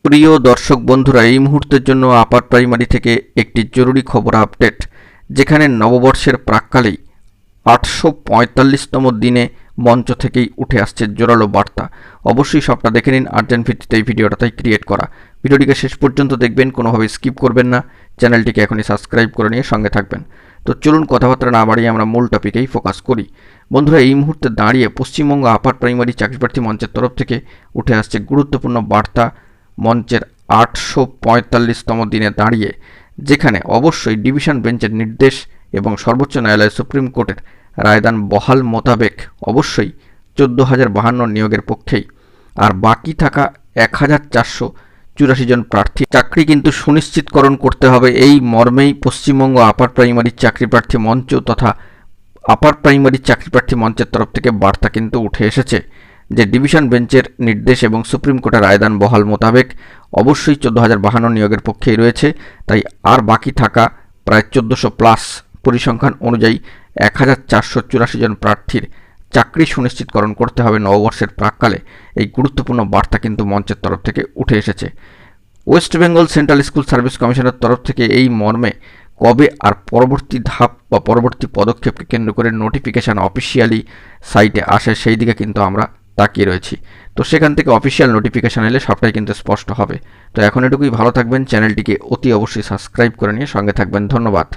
প্রিয় দর্শক বন্ধুরা, এই মুহূর্তের জন্য আপার প্রাইমারি থেকে একটি জরুরি খবর আপডেট, যেখানে নববর্ষের প্রাক্কালেই 845তম দিনে মঞ্চ থেকেই উঠে আসছে জোরালো বার্তা। অবশ্যই সবটা দেখে নিন, আর্জেন্ট ভিত্তিতে এই ভিডিওটা তাই ক্রিয়েট করা। ভিডিওটিকে শেষ পর্যন্ত দেখবেন, কোনোভাবে স্কিপ করবেন না। চ্যানেলটিকে এখনই সাবস্ক্রাইব করে নিয়ে সঙ্গে থাকবেন। তো চলুন কথাবার্তা না বাড়িয়ে আমরা মূল টপিকেই ফোকাস করি। বন্ধুরা, এই মুহূর্তে দাঁড়িয়ে পশ্চিমবঙ্গ আপার প্রাইমারি চাকরিপ্রার্থী মঞ্চের তরফ থেকে উঠে আসছে গুরুত্বপূর্ণ বার্তা মঞ্চের 845তম দিনে দাঁড়িয়ে, যেখানে অবশ্যই ডিভিশন বেঞ্চের নির্দেশ এবং সর্বোচ্চ ন্যায়ালয় সুপ্রিম কোর্টের রায়দান বহাল মোতাবেক অবশ্যই 14,052 নিয়োগের পক্ষেই, আর বাকি থাকা 1,484 জন প্রার্থী চাকরি কিন্তু সুনিশ্চিতকরণ করতে হবে। এই মর্মেই পশ্চিমবঙ্গ আপার প্রাইমারি চাকরিপ্রার্থী মঞ্চ তথা আপার প্রাইমারি চাকরিপ্রার্থী মঞ্চের তরফ থেকে বার্তা কিন্তু উঠে এসেছে যে ডিভিশন বেঞ্চের নির্দেশ এবং সুপ্রিম কোর্টের রায়দান বহাল মোতাবেক অবশ্যই 14,052 নিয়োগের পক্ষেই রয়েছে। তাই আর বাকি থাকা প্রায় 1400+ পরিসংখ্যান অনুযায়ী 1,484 জন প্রার্থীর চাকরি সুনিশ্চিতকরণ করতে হবে নববর্ষের প্রাক্কালে। এই গুরুত্বপূর্ণ বার্তা কিন্তু মঞ্চের তরফ থেকে উঠে এসেছে। West Bengal central school service কমিশনের তরফ থেকে এই মর্মে কবে আর পরবর্তী ধাপ বা পরবর্তী পদক্ষেপকে কেন্দ্র করে নোটিফিকেশান অফিসিয়ালি সাইটে আসে, সেই দিকে কিন্তু আমরা তাকিয়ে রয়েছি। তো সেখান থেকে অফিসিয়াল নোটিফিকেশান এলে সবটাই কিন্তু স্পষ্ট হবে। তো এখন এটুকুই, ভালো থাকবেন, চ্যানেলটিকে অতি অবশ্যই সাবস্ক্রাইব করে নিয়ে সঙ্গে থাকবেন। ধন্যবাদ।